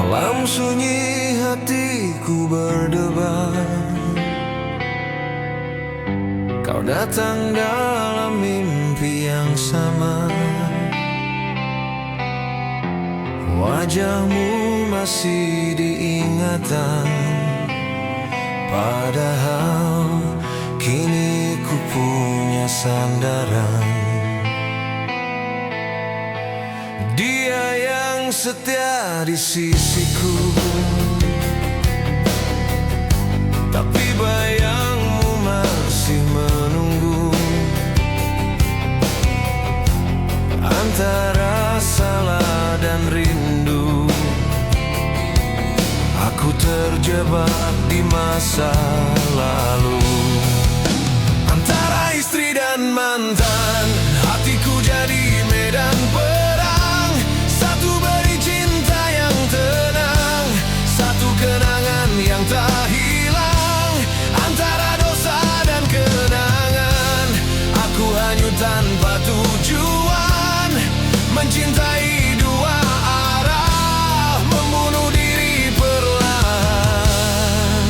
Dalam sunyi hatiku berdebar, kau datang dalam mimpi yang sama. Wajahmu masih diingatan, padahal kini ku punya sandaran. Dia yang setia di sisiku, tapi bayangmu masih menunggu. Antara salah dan rindu, aku terjebak di masa lalu. Antara istri dan mantan, hatiku jadi medan perang. Satu beri cinta yang tenang, satu kenangan yang tak hilang. Antara dosa dan kenangan, aku hanyut tanpa tujuan. Mencintai dua arah, membunuh diri perlahan.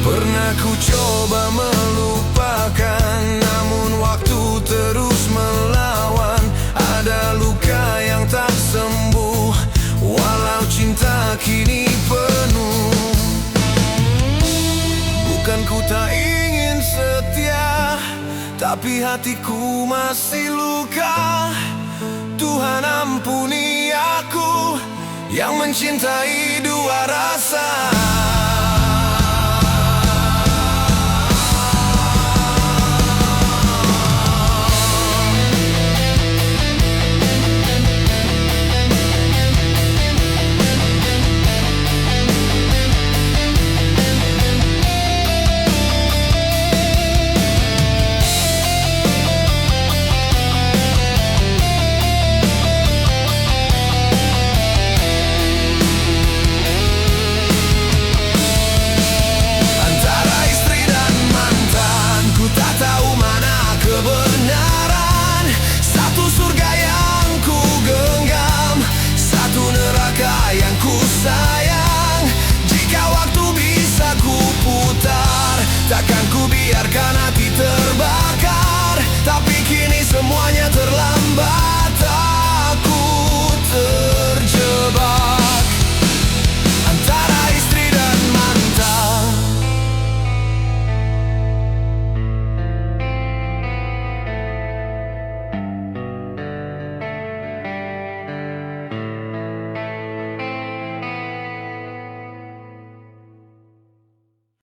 Pernah ku coba melupakan, namun waktu terus melawan. Ada luka yang tak sembuh, walau cinta kini penuh. Bukan ku tak ingin setia, tapi hatiku masih luka. Tuhan ampuni aku yang mencintai dua rasa.